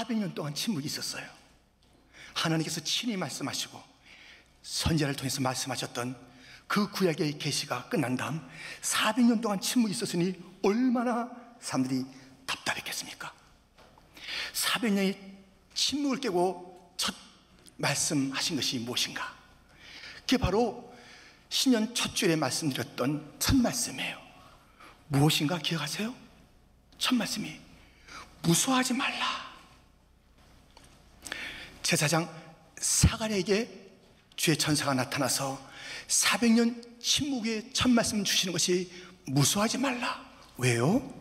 400년 동안 침묵이 있었어요. 하나님께서 친히 말씀하시고 선지자를 통해서 말씀하셨던 그 구약의 계시가 끝난 다음 400년 동안 침묵이 있었으니 얼마나 사람들이 답답했겠습니까? 400년의 침묵을 깨고 첫 말씀하신 것이 무엇인가? 그게 바로 신년 첫 주일에 말씀드렸던 첫 말씀이에요. 무엇인가 기억하세요? 첫 말씀이 무수하지 말라. 제사장 사가랴에게 주의 천사가 나타나서 400년 침묵의 첫 말씀 주시는 것이 무수하지 말라. 왜요?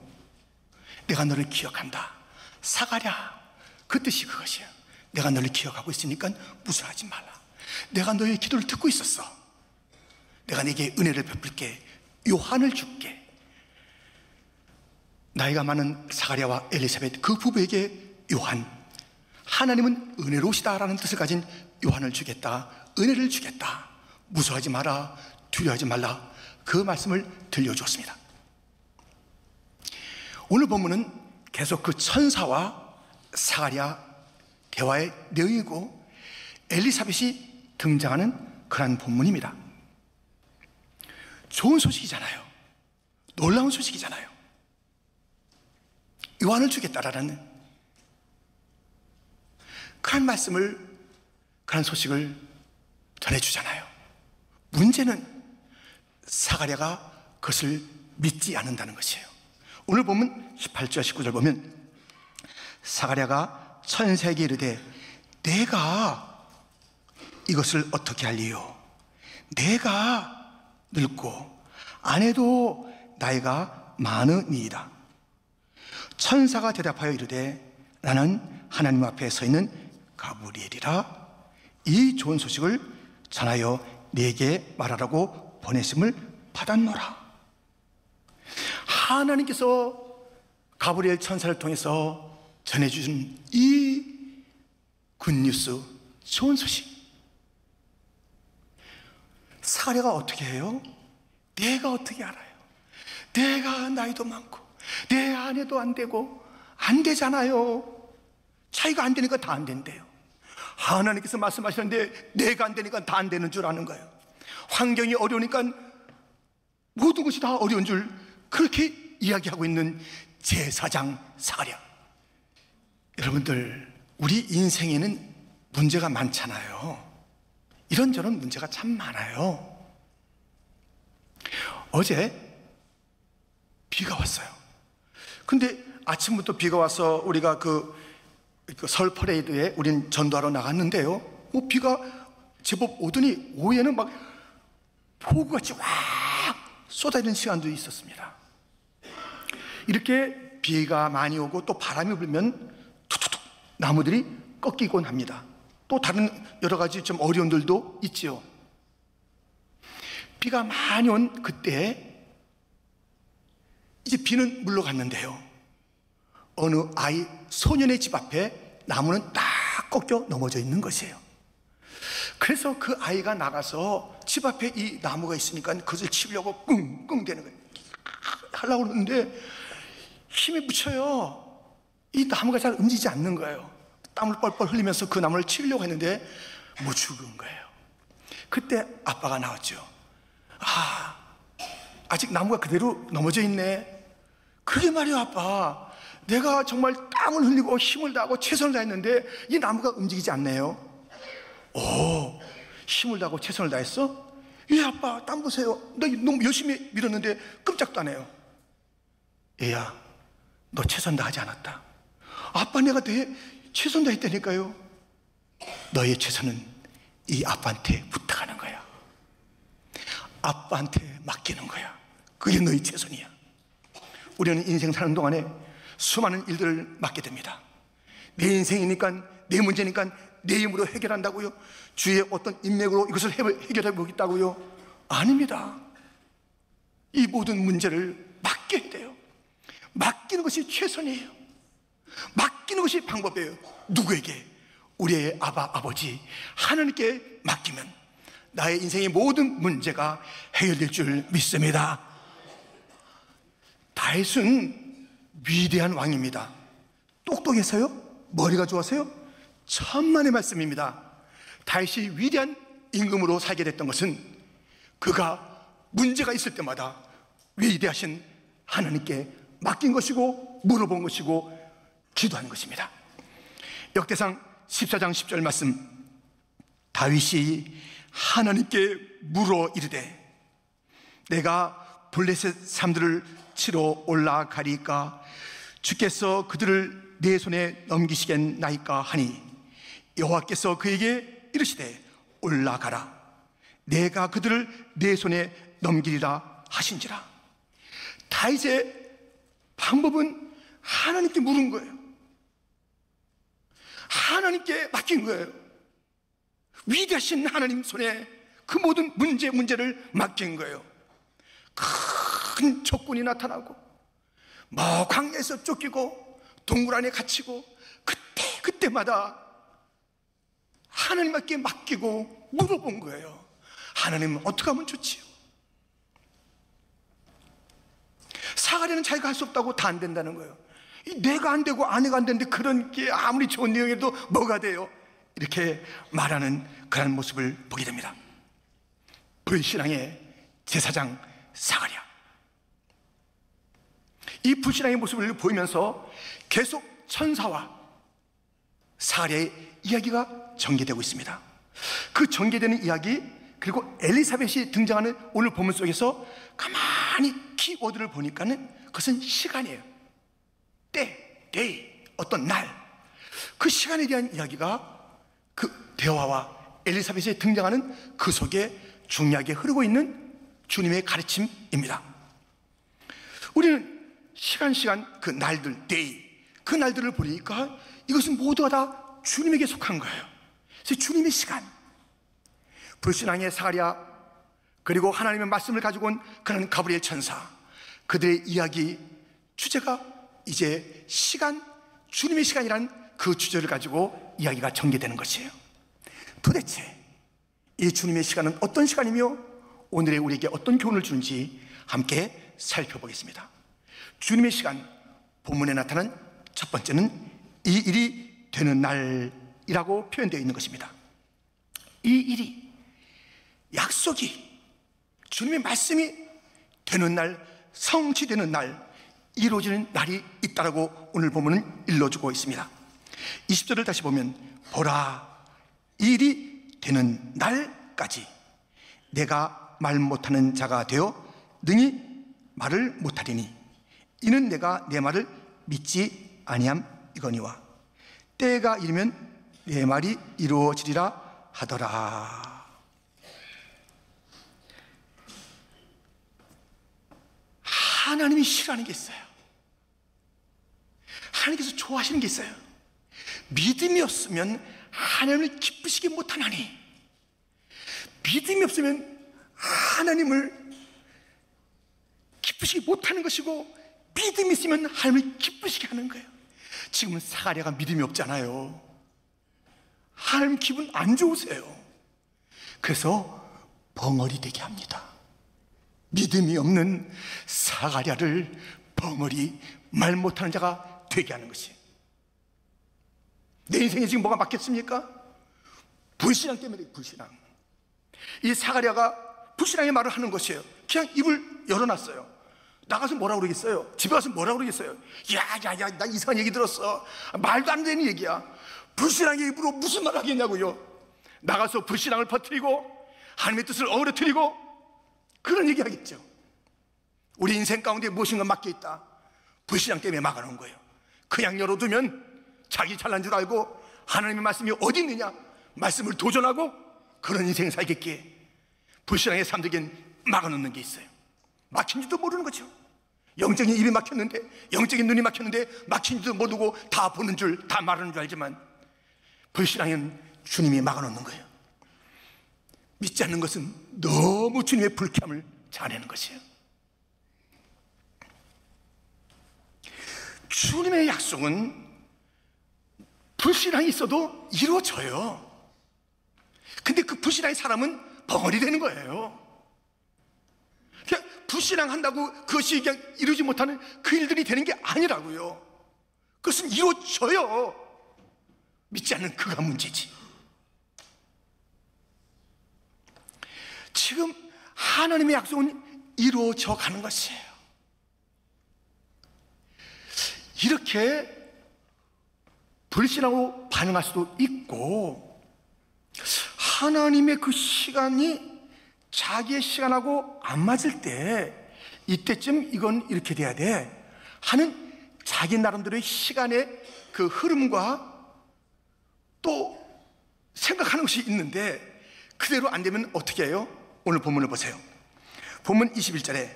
내가 너를 기억한다. 사가랴, 그 뜻이 그것이야. 내가 너를 기억하고 있으니까 무수하지 말라. 내가 너의 기도를 듣고 있었어. 내가 네게 은혜를 베풀게. 요한을 줄게. 나이가 많은 사가랴와 엘리사벳 그 부부에게 요한, 하나님은 은혜로우시다라는 뜻을 가진 요한을 주겠다. 은혜를 주겠다. 무서워하지 마라. 두려워하지 말라. 그 말씀을 들려주었습니다. 오늘 본문은 계속 그 천사와 사가랴 대화의 내용이고 엘리사벳이 등장하는 그런 본문입니다. 좋은 소식이잖아요. 놀라운 소식이잖아요. 요한을 주겠다라는 그런 말씀을, 그런 소식을 전해주잖아요. 문제는 사가랴가 그것을 믿지 않는다는 것이에요. 오늘 보면 18절 19절 보면 사가랴가 천사에게 이르되 내가 이것을 어떻게 할리요? 내가 늙고 아내도 나이가 많으니이다. 천사가 대답하여 이르되 나는 하나님 앞에 서 있는 가브리엘이라. 이 좋은 소식을 전하여 네게 말하라고 보내심을 받았노라. 하나님께서 가브리엘 천사를 통해서 전해주신 이 굿뉴스, 좋은 소식. 사가랴가 어떻게 해요? 내가 어떻게 알아요? 내가 나이도 많고 내 아내도 안 되고 안 되잖아요. 자기가 안 되니까 다 안 된대요. 하나님께서 말씀하셨는데 내가 안 되니까 다 안 되는 줄 아는 거예요. 환경이 어려우니까 모든 것이 다 어려운 줄 그렇게 이야기하고 있는 제사장 사가랴. 여러분들, 우리 인생에는 문제가 많잖아요. 이런저런 문제가 참 많아요. 어제 비가 왔어요. 근데 아침부터 비가 와서 우리가 그 설 퍼레이드에 우린 전도하러 나갔는데요. 뭐 비가 제법 오더니 오후에는 막 폭우같이 확 쏟아지는 시간도 있었습니다. 이렇게 비가 많이 오고 또 바람이 불면 툭툭툭 나무들이 꺾이곤 합니다. 또 다른 여러 가지 좀 어려움들도 있지요. 비가 많이 온 그때 이제 비는 물러갔는데요. 어느 아이, 소년의 집 앞에 나무는 딱 꺾여 넘어져 있는 것이에요. 그래서 그 아이가 나가서 집 앞에 이 나무가 있으니까 그것을 치려고 끙끙 대는 거예요. 하려고 그러는데 힘이 붙여요. 이 나무가 잘 움직이지 않는 거예요. 땀을 뻘뻘 흘리면서 그 나무를 치려고 했는데 못 죽은 거예요. 그때 아빠가 나왔죠. 아직 나무가 그대로 넘어져 있네. 그게 말이야, 아빠. 내가 정말 땀을 흘리고 힘을 다하고 최선을 다했는데 이 나무가 움직이지 않네요. 오, 힘을 다하고 최선을 다했어? 예, 아빠, 땀 보세요. 나 너무 열심히 밀었는데 끔짝도 안 해요. 얘야, 너 최선 다하지 않았다. 아빠, 내가 최선 다했다니까요. 너의 최선은 이 아빠한테 부탁하는 거야. 아빠한테 맡기는 거야. 그게 너의 최선이야. 우리는 인생 사는 동안에 수많은 일들을 맡게 됩니다. 내 인생이니까, 내 문제니까 내 힘으로 해결한다고요? 주의 어떤 인맥으로 이것을 해결해 보겠다고요? 아닙니다. 이 모든 문제를 맡겨야 돼요. 맡기는 것이 최선이에요. 맡기는 것이 방법이에요. 누구에게? 우리의 아버지 하나님께 맡기면 나의 인생의 모든 문제가 해결될 줄 믿습니다. 다윗은 위대한 왕입니다. 똑똑해서요? 머리가 좋아서요? 천만의 말씀입니다. 다윗이 위대한 임금으로 살게 됐던 것은 그가 문제가 있을 때마다 위대하신 하나님께 맡긴 것이고 물어본 것이고 기도한 것입니다. 역대상 14장 10절 말씀, 다윗이 하나님께 물어 이르되 내가 블레셋 사람들을 치러 올라가리까 주께서 그들을 내 손에 넘기시겠나이까 하니 여호와께서 그에게 이르시되 올라가라 내가 그들을 내 손에 넘기리라 하신지라. 다윗의 방법은 하나님께 물은 거예요. 하나님께 맡긴 거예요. 위대하신 하나님 손에 그 모든 문제를 맡긴 거예요. 큰 적군이 나타나고 광야에서 쫓기고 동굴 안에 갇히고 그때마다 하나님께 맡기고 물어본 거예요. 하나님 어떻게 하면 좋지요? 사가랴는 자기가 할 수 없다고 다 안 된다는 거예요. 내가 안 되고 아내가 안 되는데 그런 게 아무리 좋은 내용이라도 뭐가 돼요? 이렇게 말하는 그런 모습을 보게 됩니다. 불신앙의 제사장 사가랴, 이 불신앙의 모습을 보이면서 계속 천사와 사가랴의 이야기가 전개되고 있습니다. 그 전개되는 이야기, 그리고 엘리사벳이 등장하는 오늘 본문 속에서 가만히 키워드를 보니까는 그것은 시간이에요. 데이, 어떤 날, 그 시간에 대한 이야기가 그 대화와 엘리사벳이 등장하는 그 속에 중요하게 흐르고 있는 주님의 가르침입니다. 우리는 시간 그 날들, 데이, 그 날들을 보니까 이것은 모두가 다 주님에게 속한 거예요. 그래서 주님의 시간, 불신앙의 사가랴, 그리고 하나님의 말씀을 가지고 온 그런 가브리엘 천사, 그들의 이야기 주제가 이제 시간, 주님의 시간이라는 그 주제를 가지고 이야기가 전개되는 것이에요. 도대체 이 주님의 시간은 어떤 시간이며 오늘의 우리에게 어떤 교훈을 주는지 함께 살펴보겠습니다. 주님의 시간, 본문에 나타난 첫 번째는 이 일이 되는 날이라고 표현되어 있는 것입니다. 이 일이, 약속이, 주님의 말씀이 되는 날, 성취되는 날, 이루어지는 날이 있다라고 오늘 본문은 일러주고 있습니다. 20절을 다시 보면, 보라, 이 일이 되는 날까지 내가 말 못하는 자가 되어 능히 말을 못하리니 이는 내가 내 말을 믿지 아니함이거니와 때가 이르면 내 말이 이루어지리라 하더라. 하나님이 싫어하는 게 있어요. 하나님께서 좋아하시는 게 있어요. 믿음이 없으면 하나님을 기쁘시게 못하나니, 믿음이 없으면 하나님을 기쁘시게 못하는 것이고, 믿음이 있으면 하나님을 기쁘시게 하는 거예요. 지금은 사가랴가 믿음이 없잖아요. 하나님 기분 안 좋으세요. 그래서 벙어리 되게 합니다. 믿음이 없는 사가랴를 벙어리, 말 못하는 자가 되게 하는 것이. 내 인생에 지금 뭐가 막혔습니까? 불신앙 때문에. 불신앙. 이 사가랴가 불신앙의 말을 하는 것이에요. 그냥 입을 열어놨어요. 나가서 뭐라고 그러겠어요? 집에 가서 뭐라고 그러겠어요? 야, 나 이상한 얘기 들었어. 말도 안 되는 얘기야. 불신앙의 입으로 무슨 말 하겠냐고요. 나가서 불신앙을 퍼뜨리고 하나님의 뜻을 어그러뜨리고 그런 얘기 하겠죠. 우리 인생 가운데 무엇인가 막혀있다. 불신앙 때문에 막아놓은 거예요. 그냥 열어두면 자기 잘난 줄 알고 하나님의 말씀이 어디 있느냐, 말씀을 도전하고 그런 인생 살겠기에 불신앙의 사람들에겐 막아놓는 게 있어요. 막힌지도 모르는 거죠. 영적인 입이 막혔는데, 영적인 눈이 막혔는데 막힌지도 모르고 다 보는 줄, 다 말하는 줄 알지만 불신앙은 주님이 막아놓는 거예요. 믿지 않는 것은 너무 주님의 불쾌함을 자아내는 것이에요. 주님의 약속은 불신앙이 있어도 이루어져요. 근데 그 불신앙의 사람은 벙어리 되는 거예요. 그냥 불신앙한다고 그것이 그냥 이루지 못하는 그 일들이 되는 게 아니라고요. 그것은 이루어져요. 믿지 않는 그가 문제지. 지금 하나님의 약속은 이루어져 가는 것이에요. 이렇게 불신하고 반응할 수도 있고, 하나님의 그 시간이 자기의 시간하고 안 맞을 때, 이때쯤 이건 이렇게 돼야 돼 하는 자기 나름대로의 시간의 그 흐름과 또 생각하는 것이 있는데, 그대로 안 되면 어떻게 해요? 오늘 본문을 보세요. 본문 21절에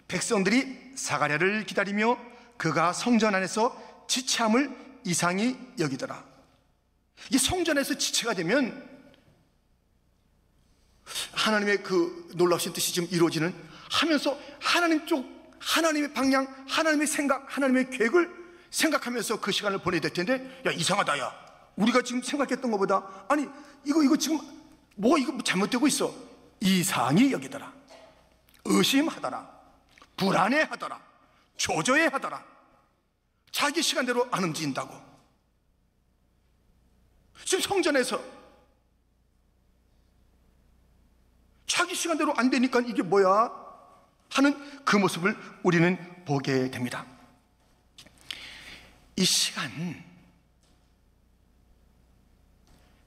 백성들이 사가랴를 기다리며 그가 성전 안에서 지체함을 이상히 여기더라. 이 성전에서 지체가 되면 하나님의 그 놀라우신 뜻이 지금 이루어지는 하면서 하나님 쪽, 하나님의 방향, 하나님의 생각, 하나님의 계획을 생각하면서 그 시간을 보내야 될 텐데, 야 이상하다, 야 우리가 지금 생각했던 것보다, 아니 이거 지금 뭐 이거 잘못되고 있어. 이상히 여기더라. 의심하더라. 불안해하더라. 조조해하더라. 자기 시간대로 안 움직인다고. 지금 성전에서 자기 시간대로 안 되니까 이게 뭐야 하는 그 모습을 우리는 보게 됩니다. 이 시간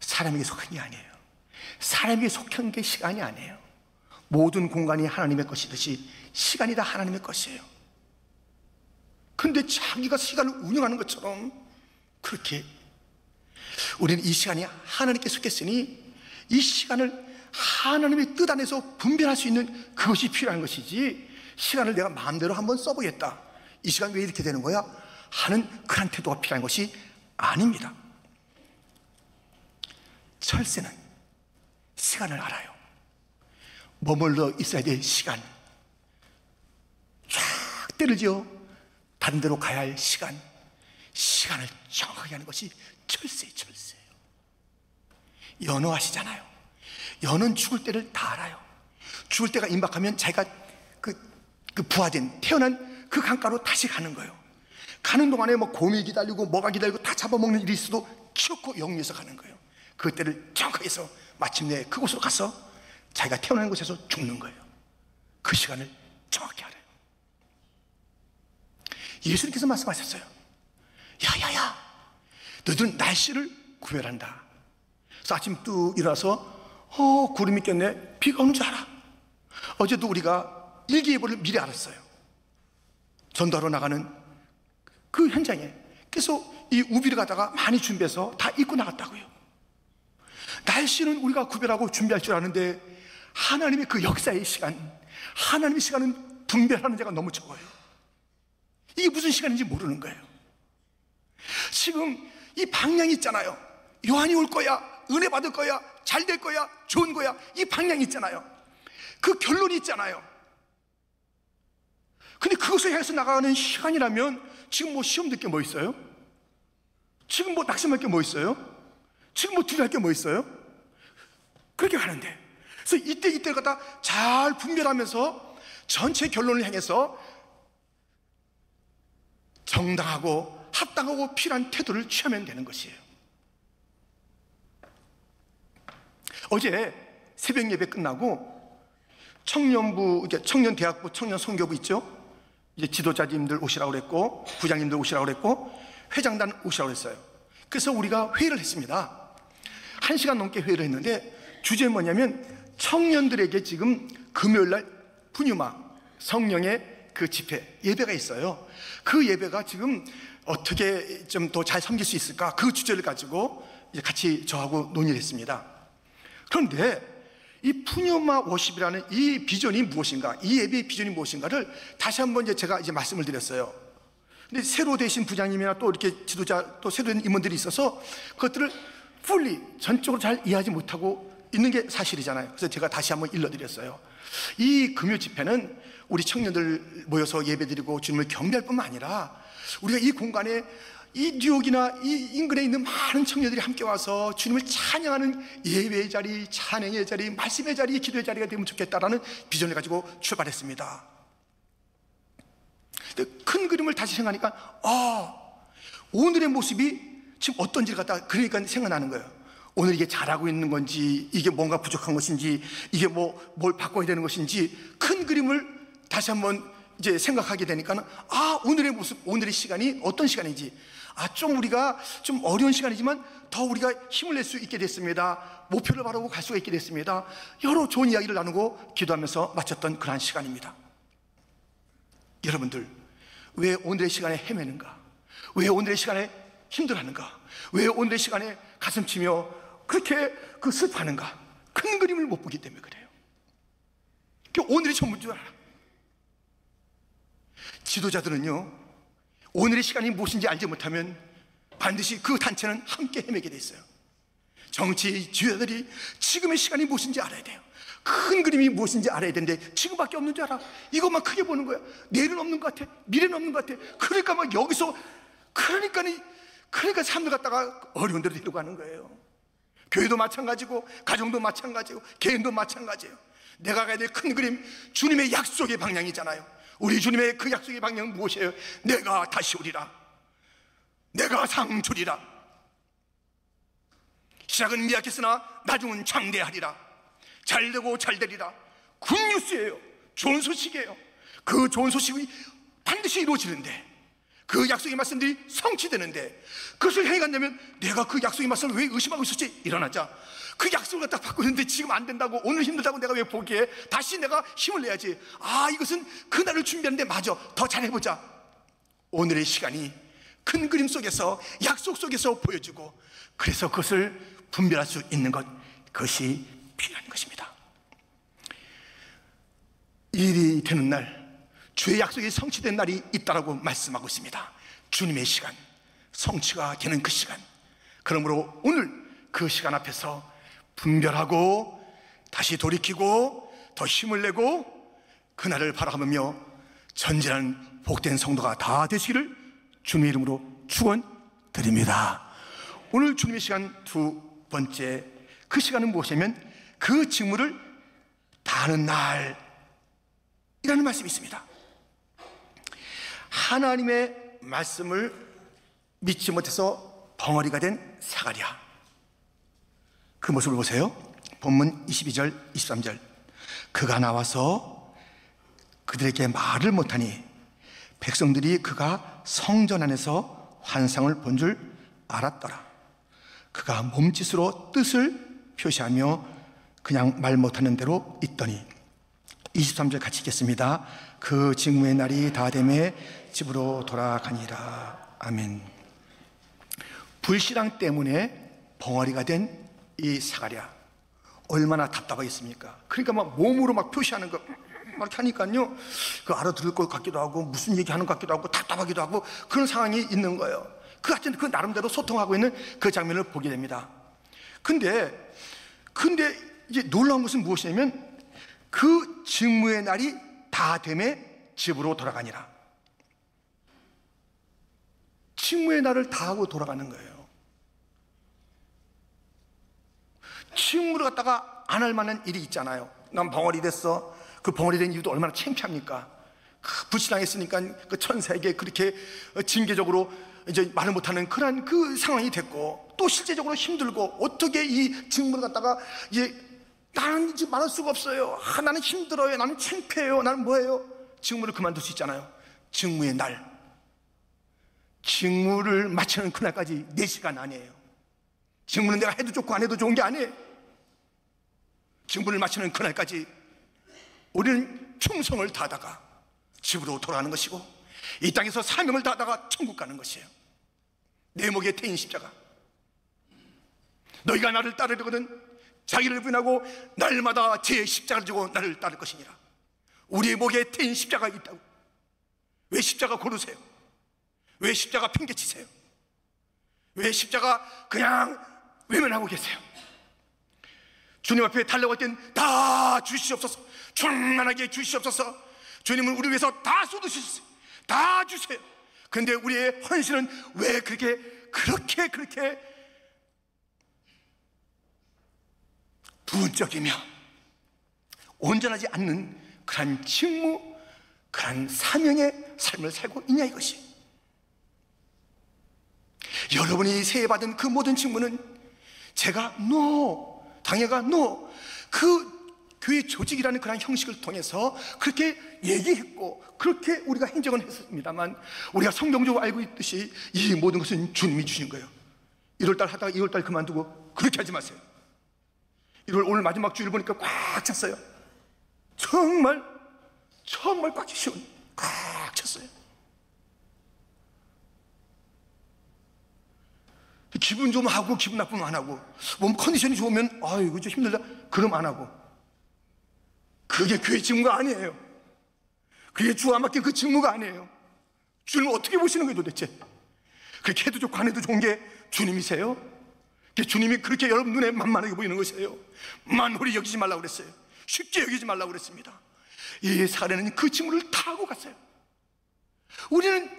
사람에게 속한 게 아니에요. 사람에게 속한 게 시간이 아니에요. 모든 공간이 하나님의 것이듯이 시간이 다 하나님의 것이에요. 근데 자기가 시간을 운영하는 것처럼 그렇게 우리는 이 시간이 하나님께 속했으니 이 시간을 하나님의 뜻 안에서 분별할 수 있는 그것이 필요한 것이지, 시간을 내가 마음대로 한번 써보겠다, 이 시간 왜 이렇게 되는 거야 하는 그런 태도가 필요한 것이 아닙니다. 철새는 시간을 알아요. 머물러 있어야 될 시간, 쫙 때를 지어 다른 데로 가야 할 시간, 시간을 정확하게 하는 것이 철새예요. 연호하시잖아요. 연은 죽을 때를 다 알아요. 죽을 때가 임박하면 자기가 그 부화된 태어난 그 강가로 다시 가는 거예요. 가는 동안에 뭐 곰이 기다리고 뭐가 기다리고 다 잡아먹는 일이 있어도 키웠고 영위해서 가는 거예요. 그 때를 정확하게 해서 마침내 그곳으로 가서 자기가 태어난 곳에서 죽는 거예요. 그 시간을 정확히 알아요. 예수님께서 말씀하셨어요. 야야야, 너희들은 날씨를 구별한다. 그래서 아침 뚝 일어나서 구름이 꼈네, 비가 오는 줄 알아. 어제도 우리가 일기예보를 미리 알았어요. 전도하러 나가는 그 현장에. 그래서 이 우비를 갖다가 많이 준비해서 다 입고 나갔다고요. 날씨는 우리가 구별하고 준비할 줄 아는데, 하나님의 그 역사의 시간, 하나님의 시간은 분별하는 자가 너무 적어요. 이게 무슨 시간인지 모르는 거예요. 지금 이 방향이 있잖아요. 요한이 올 거야, 은혜 받을 거야, 잘 될 거야, 좋은 거야, 이 방향이 있잖아요. 그 결론이 있잖아요. 근데 그것을 향해서 나가는 시간이라면, 지금 뭐 시험 들 게 뭐 있어요? 지금 뭐 낙심할 게 뭐 있어요? 지금 뭐 두려워할 게 뭐 있어요? 그렇게 가는데, 그래서 이때를 갖다 잘 분별하면서 전체 결론을 향해서 정당하고 합당하고 필요한 태도를 취하면 되는 것이에요. 어제 새벽 예배 끝나고 청년부, 청년대학부, 청년선교부 있죠? 이제 지도자님들 오시라고 그랬고, 부장님들 오시라고 그랬고, 회장단 오시라고 그랬어요. 그래서 우리가 회의를 했습니다. 1시간 넘게 회의를 했는데, 주제는 뭐냐면 청년들에게 지금 금요일날 푸뉴마 성령의 그 집회 예배가 있어요. 그 예배가 지금 어떻게 좀 더 잘 섬길 수 있을까, 그 주제를 가지고 이제 같이 저하고 논의를 했습니다. 그런데 이 푸뉴마 워십이라는 이 비전이 무엇인가, 이 예배의 비전이 무엇인가를 다시 한번 이제 제가 이제 말씀을 드렸어요. 근데 새로 되신 부장님이나 또 이렇게 지도자, 또 새로 된 임원들이 있어서 그것들을 풀리 전적으로 잘 이해하지 못하고 있는 게 사실이잖아요. 그래서 제가 다시 한번 일러드렸어요. 이 금요 집회는 우리 청년들 모여서 예배드리고 주님을 경배할 뿐만 아니라, 우리가 이 공간에 이 뉴욕이나 이 인근에 있는 많은 청년들이 함께 와서 주님을 찬양하는 예배의 자리, 찬양의 자리, 말씀의 자리, 기도의 자리가 되면 좋겠다라는 비전을 가지고 출발했습니다. 큰 그림을 다시 생각하니까 오늘의 모습이 지금 어떤지를 갖다 그러니까 생각나는 거예요. 오늘 이게 잘하고 있는 건지, 이게 뭔가 부족한 것인지, 이게 뭘 바꿔야 되는 것인지 큰 그림을 다시 한번 이제 생각하게 되니까는, 오늘의 모습, 오늘의 시간이 어떤 시간인지, 좀 우리가 좀 어려운 시간이지만 더 우리가 힘을 낼 수 있게 됐습니다. 목표를 바라보고 갈 수가 있게 됐습니다. 여러 좋은 이야기를 나누고 기도하면서 마쳤던 그러한 시간입니다. 여러분들, 왜 오늘의 시간에 헤매는가? 왜 오늘의 시간에 힘들어하는가? 왜 오늘의 시간에 가슴치며 그렇게 슬퍼하는가? 큰 그림을 못 보기 때문에 그래요. 오늘이 전부인 줄 알아. 지도자들은요, 오늘의 시간이 무엇인지 알지 못하면 반드시 그 단체는 함께 헤매게 돼 있어요. 정치 지도자들이 지금의 시간이 무엇인지 알아야 돼요. 큰 그림이 무엇인지 알아야 되는데 지금밖에 없는 줄 알아. 이것만 크게 보는 거야. 내일은 없는 것 같아. 미래는 없는 것 같아. 그러니까 막 여기서 그러니까 사람들 갖다가 어려운 데로 데리고 가는 거예요. 교회도 마찬가지고, 가정도 마찬가지고, 개인도 마찬가지예요. 내가 가야 될 큰 그림, 주님의 약속의 방향이잖아요. 우리 주님의 그 약속의 방향은 무엇이에요? 내가 다시 오리라. 내가 상 주리라. 시작은 미약했으나 나중은 장대하리라. 잘되고 잘되리라. 굿뉴스예요. 좋은 소식이에요. 그 좋은 소식이 반드시 이루어지는데, 그 약속의 말씀들이 성취되는데, 그것을 행해간다면 내가 그 약속의 말씀을 왜 의심하고 있었지? 일어나자. 그 약속을 딱 바꾸는데 지금 안 된다고, 오늘 힘들다고 내가 왜 포기해? 다시 내가 힘을 내야지. 이것은 그날을 준비하는데 맞아. 더 잘해보자. 오늘의 시간이 큰 그림 속에서, 약속 속에서 보여주고, 그래서 그것을 분별할 수 있는 것, 그것이 필요한 것입니다. 일이 되는 날, 주의 약속이 성취된 날이 있다라고 말씀하고 있습니다. 주님의 시간, 성취가 되는 그 시간. 그러므로 오늘 그 시간 앞에서 분별하고 다시 돌이키고 더 힘을 내고 그날을 바라보며 전진하는 복된 성도가 다 되시기를 주님의 이름으로 축원드립니다. 오늘 주님의 시간 두 번째, 그 시간은 무엇이냐면 그 직무를 다하는 날이라는 말씀이 있습니다. 하나님의 말씀을 믿지 못해서 벙어리가 된 사가랴, 그 모습을 보세요. 본문 22절 23절. 그가 나와서 그들에게 말을 못하니 백성들이 그가 성전 안에서 환상을 본 줄 알았더라. 그가 몸짓으로 뜻을 표시하며 그냥 말 못하는 대로 있더니, 23절 같이 읽겠습니다. 그 직무의 날이 다 되매 집으로 돌아가니라. 아멘. 불신앙 때문에 벙어리가 된 이 사가랴, 얼마나 답답하겠습니까? 그러니까 막 몸으로 막 표시하는 거 막 하니까요, 그 알아들을 것 같기도 하고 무슨 얘기하는 것 같기도 하고 답답하기도 하고 그런 상황이 있는 거예요. 하여튼 그 나름대로 소통하고 있는 그 장면을 보게 됩니다. 근데 이제 놀라운 것은 무엇이냐면 그 직무의 날이 다 되매 집으로 돌아가니라. 직무의 날을 다 하고 돌아가는 거예요. 직무를 갖다가 안 할 만한 일이 있잖아요. 난 벙어리 됐어. 그 벙어리 된 이유도 얼마나 창피합니까? 불신앙했으니까 그 천사에게 그렇게 징계적으로 이제 말을 못하는 그런 그 상황이 됐고, 또 실제적으로 힘들고, 어떻게 이 직무를 갖다가 이제 나는 이제 말할 수가 없어요. 나는 힘들어요. 나는 창피해요. 나는 뭐예요? 직무를 그만둘 수 있잖아요. 직무의 날, 직무를 마치는 그날까지 4시간 아니에요. 직무는 내가 해도 좋고 안 해도 좋은 게 아니에요. 직무를 마치는 그날까지 우리는 충성을 다하다가 집으로 돌아가는 것이고, 이 땅에서 사명을 다하다가 천국 가는 것이에요. 내 목에 태인 십자가. 너희가 나를 따르려거든 자기를 부인하고 날마다 제 십자가를 지고 나를 따를 것이니라. 우리의 목에 태인 십자가 있다고. 왜 십자가 고르세요? 왜 십자가 팽개치세요? 왜 십자가 그냥 외면하고 계세요? 주님 앞에 달려갈 땐 다 주시옵소서, 충만하게 주시옵소서. 주님은 우리 위해서 다 쏟으셨어요. 다 주세요. 그런데 우리의 헌신은 왜 그렇게 부분적이며 온전하지 않는 그런 직무, 그런 사명의 삶을 살고 있냐, 이것이. 여러분이 세례받은 그 모든 직무는 제가 당회가 그 교회 조직이라는 그런 형식을 통해서 그렇게 얘기했고 그렇게 우리가 행정을 했습니다만, 우리가 성경적으로 알고 있듯이 이 모든 것은 주님이 주신 거예요. 1월달 하다가 2월달 그만두고 그렇게 하지 마세요. 1월 오늘 마지막 주일 보니까 꽉 찼어요. 정말 꽉 찼어요. 기분 좀 하고 기분 나쁘면 안 하고, 몸 컨디션이 좋으면 이거 좀 힘들다 그럼 안 하고. 그게 교회 직무가 아니에요. 그게 주가 맡긴 그 직무가 아니에요. 주님을 어떻게 보시는 거예요 도대체? 그렇게 해도 좋고 안 해도 좋은 게 주님이세요? 주님이 그렇게 여러분 눈에 만만하게 보이는 것이에요. 만홀히 여기지 말라고 그랬어요. 쉽게 여기지 말라고 그랬습니다. 이 사례는 그 직무를 다 하고 갔어요. 우리는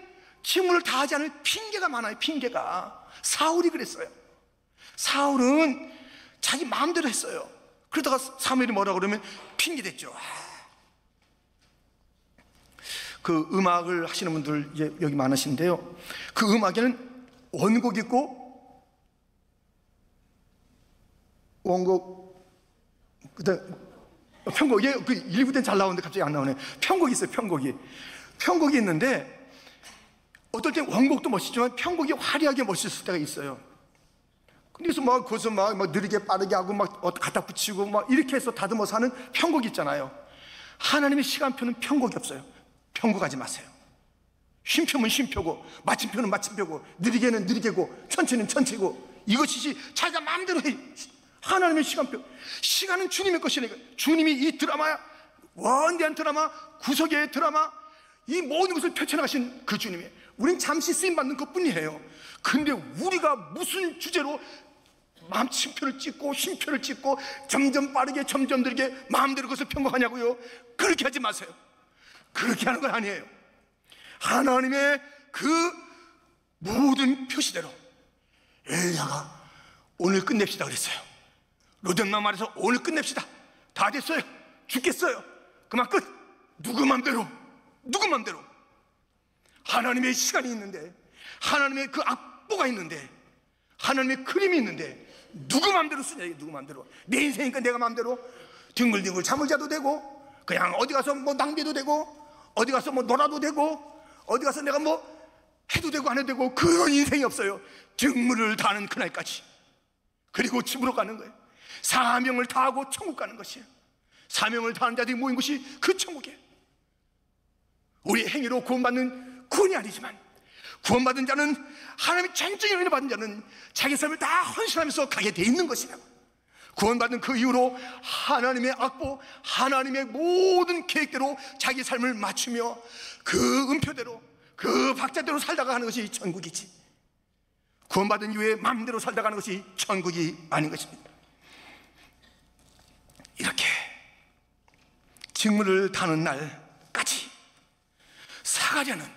직무를 다 하지 않을 핑계가 많아요. 핑계가. 사울이 그랬어요. 사울은 자기 마음대로 했어요. 그러다가 사무엘이 뭐라 그러면 핑계댔죠. 그 음악을 하시는 분들 이제 여기 많으신데요, 그 음악에는 원곡 있고 원곡, 그다음 편곡. 그 일부 때는 잘 나오는데 갑자기 안 나오네. 편곡이 있어요. 편곡이 있는데 어떨 땐 원곡도 멋있지만 편곡이 화려하게 멋있을 때가 있어요. 그래서 거기서 느리게 빠르게 하고 갖다 붙이고 이렇게 해서 다듬어서 하는 편곡이 있잖아요. 하나님의 시간표는 편곡이 없어요. 편곡하지 마세요. 쉼표면 쉼표고 마침표는 마침표고 느리게는 느리게고 천천히는 천천히고, 이것이지 자기가 마음대로 해. 하나님의 시간표. 시간은 주님의 것이니까. 주님이 이 드라마, 원대한 드라마, 구속의 드라마, 이 모든 것을 펼쳐나가신 그 주님이, 우린 잠시 쓰임받는 것 뿐이에요. 근데 우리가 무슨 주제로 마침표를 찍고 쉼표를 찍고 점점 빠르게 점점 느리게 마음대로 그것을 편곡하냐고요? 그렇게 하지 마세요. 그렇게 하는 건 아니에요. 하나님의 그 모든 표시대로 엘리야가 오늘 끝냅시다 그랬어요. 로뎀나 말해서 오늘 끝냅시다. 다 됐어요. 죽겠어요. 그만 끝. 누구 맘대로. 하나님의 시간이 있는데, 하나님의 그 악보가 있는데, 하나님의 그림이 있는데 누구 맘대로 쓰냐. 누구 맘대로. 내 인생이니까 내가 맘대로 뒹굴뒹굴 잠을 자도 되고, 그냥 어디 가서 낭비도 되고, 어디 가서 놀아도 되고, 어디 가서 내가 해도 되고 안 해도 되고, 그런 인생이 없어요. 직무를 다하는 그날까지. 그리고 집으로 가는 거예요. 사명을 다하고 천국 가는 것이에요. 사명을 다하는 자들이 모인 곳이 그 천국이에요. 우리 행위로 구원받는 구원이 아니지만, 구원받은 자는, 하나님의 전적인 은혜 받은 자는 자기 삶을 다 헌신하면서 가게 돼 있는 것이라고. 구원받은 그 이후로 하나님의 악보, 하나님의 모든 계획대로 자기 삶을 맞추며 그 음표대로, 그 박자대로 살다가 하는 것이 천국이지, 구원받은 이후에 마음대로 살다가 하는 것이 천국이 아닌 것입니다. 이렇게 직무를 다하는 날까지 사가랴는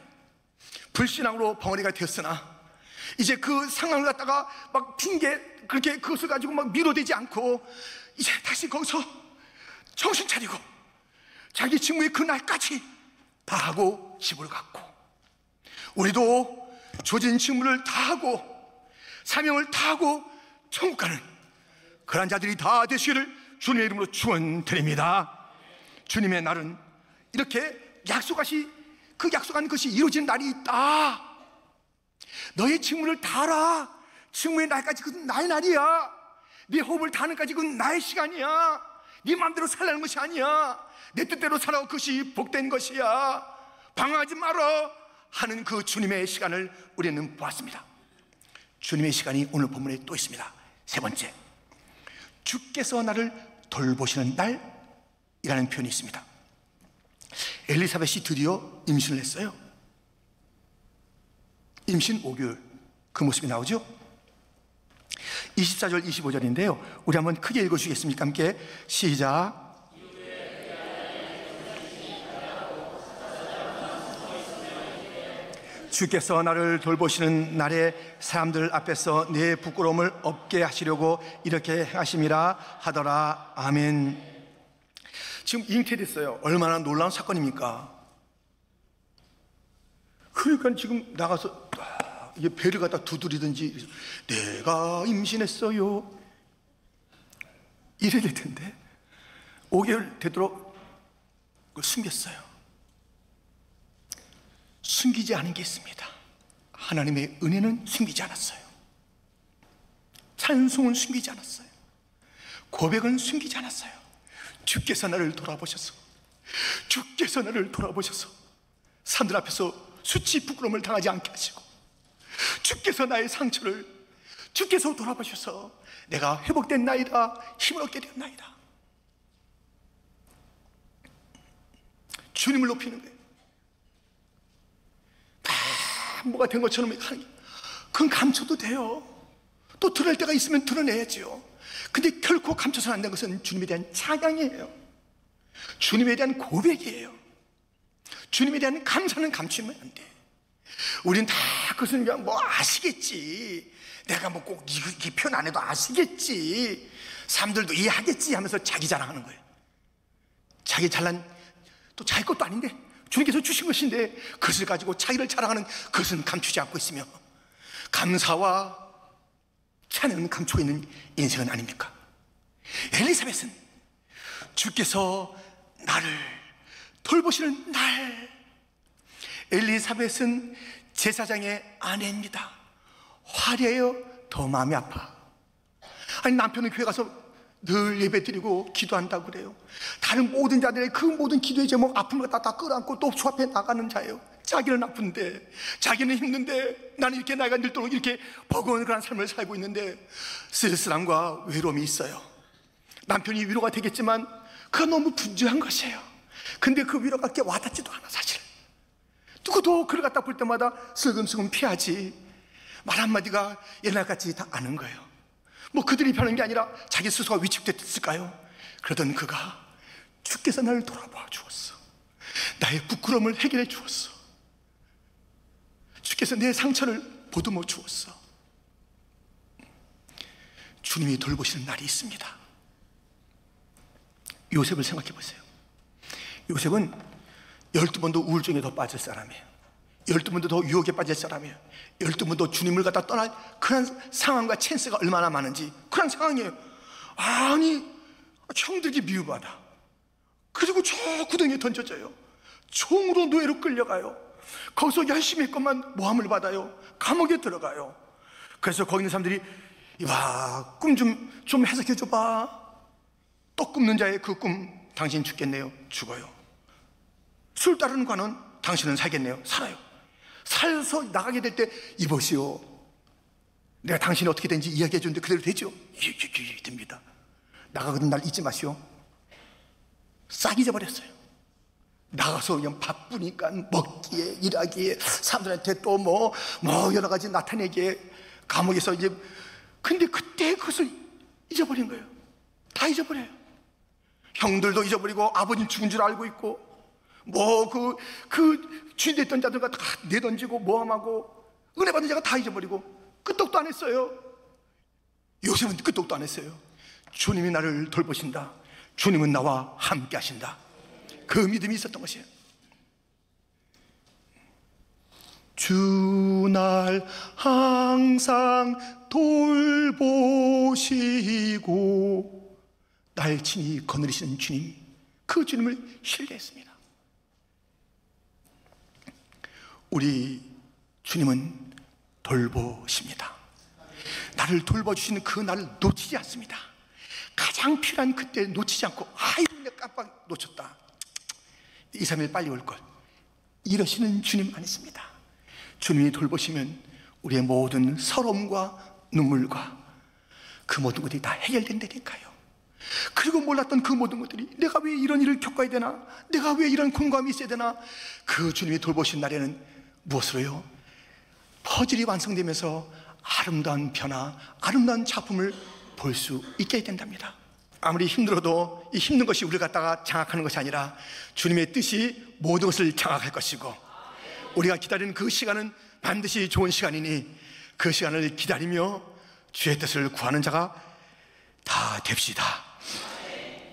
불신앙으로 벙어리가 되었으나, 이제 그 상황을 갖다가 그렇게 그것을 가지고 미뤄대지 않고, 이제 다시 거기서 정신 차리고 자기 직무의 그 날까지 다 하고 집을 갔고, 우리도 조진 직무를 다 하고 사명을 다 하고 천국 가는 그런 자들이 다 되시기를 주님의 이름으로 축원드립니다. 주님의 날은 이렇게 그 약속한 것이 이루어지는 날이 있다. 너의 직무를 다하라. 직무의 날까지 그건 나의 날이야. 네 호흡을 다하는 까지 그건 나의 시간이야. 네 마음대로 살라는 것이 아니야. 내 뜻대로 살아고 그것이 복된 것이야. 방황하지 말아 하는 그 주님의 시간을 우리는 보았습니다. 주님의 시간이 오늘 본문에 또 있습니다. 세 번째, 주께서 나를 돌보시는 날이라는 표현이 있습니다. 엘리사벳이 드디어 임신을 했어요. 임신 5개월, 그 모습이 나오죠. 24절 25절인데요 우리 한번 크게 읽어주시겠습니까? 함께 시작. 주께서 나를 돌보시는 날에 사람들 앞에서 내 부끄러움을 없게 하시려고 이렇게 행하심이라 하더라. 아멘. 지금 잉태됐어요. 얼마나 놀라운 사건입니까? 그러니까 지금 나가서 이게 배를 갖다 두드리든지 내가 임신했어요 이래야 될 텐데 5개월 되도록 그걸 숨겼어요. 숨기지 않은 게 있습니다. 하나님의 은혜는 숨기지 않았어요. 찬송은 숨기지 않았어요. 고백은 숨기지 않았어요. 주께서 나를 돌아보셔서, 주께서 나를 돌아보셔서 사람들 앞에서 수치 부끄러움을 당하지 않게 하시고, 주께서 나의 상처를 주께서 돌아보셔서 내가 회복된 나이다, 힘을 얻게 되었나이다. 주님을 높이는 거예요. 다 뭐가 된 것처럼 하는 게, 그건 감춰도 돼요. 또 드러낼 때가 있으면 드러내야지요. 근데 결코 감춰서는 안 되는 것은 주님에 대한 찬양이에요. 주님에 대한 고백이에요. 주님에 대한 감사는 감추면 안 돼. 우린 다 그것은 그냥 뭐 아시겠지, 내가 뭐 꼭 이 표현 안 해도 아시겠지, 사람들도 이해하겠지 하면서 자기 자랑하는 거예요. 자기 잘난, 또 자기 것도 아닌데 주님께서 주신 것인데 그것을 가지고 자기를 자랑하는, 그것은 감추지 않고 있으며 감사와 찬양은 감추고 있는 인생은 아닙니까? 엘리사벳은 주께서 나를 돌보시는 날, 엘리사벳은 제사장의 아내입니다. 화려해요? 더 마음이 아파. 아니, 남편은 교회 가서 늘 예배드리고 기도한다고 그래요. 다른 모든 자들의 그 모든 기도의 제목, 아픔을 다 끌어안고 또 주 앞에 나가는 자예요. 자기는 아픈데, 자기는 힘든데, 나는 이렇게 나이가 들도록 이렇게 버거운 그런 삶을 살고 있는데 쓸쓸함과 외로움이 있어요. 남편이 위로가 되겠지만 그건 너무 분주한 것이에요. 근데 그 위로가 그렇게 와닿지도 않아. 사실 누구도 그를 갖다 볼 때마다 슬금슬금 피하지, 말 한마디가 옛날같이 다 아는 거예요. 뭐 그들이 피하는 게 아니라 자기 스스로가 위축됐을까요? 그러던 그가 주께서 나를 돌아봐 주었어. 나의 부끄러움을 해결해 주었어. 주께서 내 상처를 보듬어 주었어. 주님이 돌보시는 날이 있습니다. 요셉을 생각해 보세요. 요셉은 12번도 우울증에 더 빠질 사람이에요. 12번도 더 유혹에 빠질 사람이에요. 12번도 주님을 갖다 떠날 그런 상황과 찬스가 얼마나 많은지, 그런 상황이에요. 아니, 형들이 미워받아. 그리고 저 구덩이에 던져져요. 총으로 노예로 끌려가요. 거기서 열심히 했건만 모함을 받아요. 감옥에 들어가요. 그래서 거기 있는 사람들이, 이봐, 꿈 좀 해석해 줘봐. 또 굽는 자의 그 꿈, 당신 죽겠네요. 죽어요. 술 따르는 관은 당신은 살겠네요. 살아요. 살서 나가게 될 때, 이보시오, 내가 당신이 어떻게 된지 이야기해 주는데 그대로 되죠? 예, 됩니다. 나가거든 날 잊지 마시오. 싹 잊어버렸어요. 나가서 그냥 바쁘니까 먹기에, 일하기에, 사람들한테 또 뭐 여러 가지 나타내기에, 감옥에서 이제, 근데 그때 그것을 잊어버린 거예요. 다 잊어버려요. 형들도 잊어버리고, 아버님 죽은 줄 알고 있고, 뭐 그 주인 됐던 자들과 다 내던지고 모함하고, 은혜 받은 자가 다 잊어버리고, 끄떡도 안 했어요. 요셉은 끄떡도 안 했어요. 주님이 나를 돌보신다, 주님은 나와 함께 하신다, 그 믿음이 있었던 것이에요. 주 날 항상 돌보시고 날 친히 거느리시는 주님, 그 주님을 신뢰했습니다. 우리 주님은 돌보십니다. 나를 돌봐주시는 그 날을 놓치지 않습니다. 가장 필요한 그때 놓치지 않고, 아이고 내가 깜빡 놓쳤다, 2, 3일 빨리 올걸, 이러시는 주님 아니십니다. 주님이 돌보시면 우리의 모든 서러움과 눈물과 그 모든 것들이 다 해결된다니까요. 그리고 몰랐던 그 모든 것들이, 내가 왜 이런 일을 겪어야 되나, 내가 왜 이런 공감이 있어야 되나, 그 주님이 돌보신 날에는 무엇으로요? 퍼즐이 완성되면서 아름다운 변화, 아름다운 작품을 볼 수 있게 된답니다. 아무리 힘들어도 이 힘든 것이 우리를 갖다가 장악하는 것이 아니라 주님의 뜻이 모든 것을 장악할 것이고, 우리가 기다리는 그 시간은 반드시 좋은 시간이니 그 시간을 기다리며 주의 뜻을 구하는 자가 다 됩시다.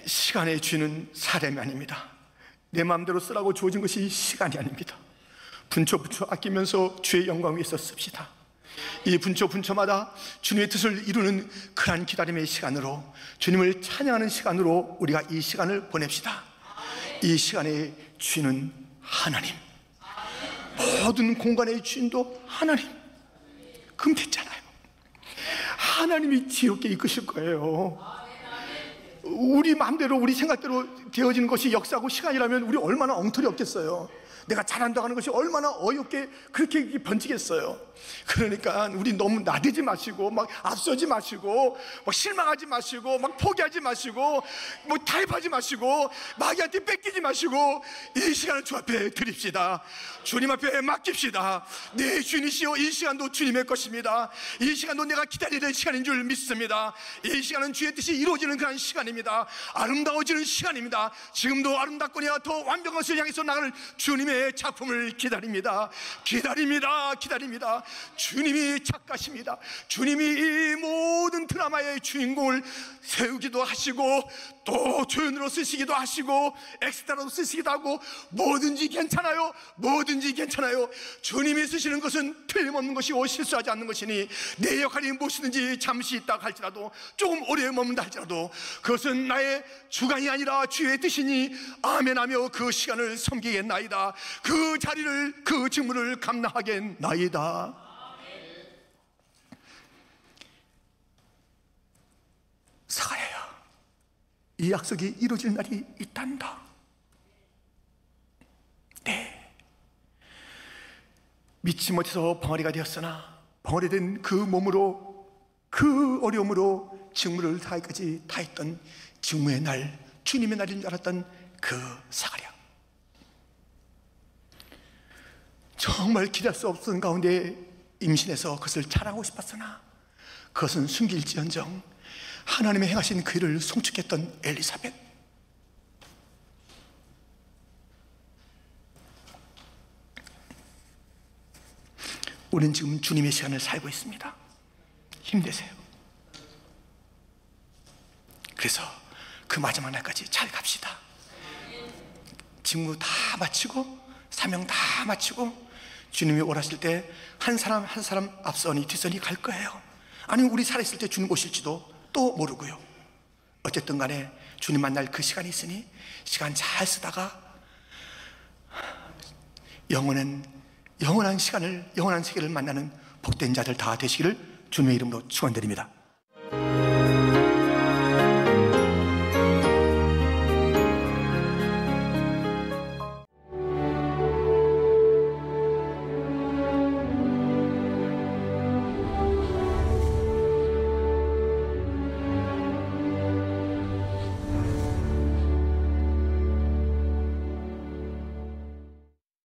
시간의 주인은 사람이 아닙니다. 내 마음대로 쓰라고 주어진 것이 시간이 아닙니다. 분초부초 아끼면서 주의 영광 위에서 씁시다. 이 분초마다 주님의 뜻을 이루는 그러한 기다림의 시간으로, 주님을 찬양하는 시간으로 우리가 이 시간을 보냅시다. 이 시간의 주인은 하나님, 모든 공간의 주인도 하나님. 금됐잖아요. 하나님이 지혜롭게 이끄실 거예요. 우리 마음대로, 우리 생각대로 되어지는 것이 역사고 시간이라면 우리 얼마나 엉터리 없겠어요. 내가 잘한다고 하는 것이 얼마나 어이없게 그렇게 번지겠어요. 그러니까 우리 너무 나대지 마시고, 막 앞서지 마시고, 막 실망하지 마시고, 막 포기하지 마시고, 뭐 타협하지 마시고, 마귀한테 뺏기지 마시고, 이 시간을 주 앞에 드립시다. 주님 앞에 맡깁시다. 내 주인이시여, 이 시간도 주님의 것입니다. 이 시간도 내가 기다리는 시간인 줄 믿습니다. 이 시간은 주의 뜻이 이루어지는 그런 시간입니다. 아름다워지는 시간입니다. 지금도 아름답거니와 더 완벽한 것을 향해서 나가는 주님의 작품을 기다립니다. 기다립니다. 기다립니다. 주님이 작가십니다. 주님이 이 모든 드라마의 주인공을 세우기도 하시고, 또 조연으로 쓰시기도 하시고, 엑스트라로 쓰시기도 하고, 뭐든지 괜찮아요. 뭐든지 괜찮아요. 주님이 쓰시는 것은 틀림없는 것이고 실수하지 않는 것이니, 내 역할이 무엇이든지 잠시 있다 할지라도, 조금 오래 머문다 할지라도 그것은 나의 주관이 아니라 주의 뜻이니 아멘하며 그 시간을 섬기겠나이다. 그 자리를, 그 직무를 감당하겠나이다. 사가랴야, 이 약속이 이루어질 날이 있단다. 네, 믿지 못해서 벙어리가 되었으나 벙어리 된 그 몸으로, 그 어려움으로 직무를 다하기까지 다했던 직무의 날, 주님의 날인 줄 알았던 그 사가랴, 정말 기대할 수 없었던 가운데 임신해서 그것을 자랑하고 싶었으나 그것은 숨길지언정 하나님의 행하신 그 일을 송축했던 엘리사벳, 우리는 지금 주님의 시간을 살고 있습니다. 힘내세요. 그래서 그 마지막 날까지 잘 갑시다. 직무 다 마치고, 사명 다 마치고, 주님이 오라실 때 한 사람 한 사람 앞선이 뒷선이 갈 거예요. 아니면 우리 살아있을 때 주님 오실지도 또 모르고요. 어쨌든 간에 주님 만날 그 시간이 있으니 시간 잘 쓰다가 영원한 시간을, 영원한 세계를 만나는 복된 자들 다 되시기를 주님의 이름으로 축원드립니다.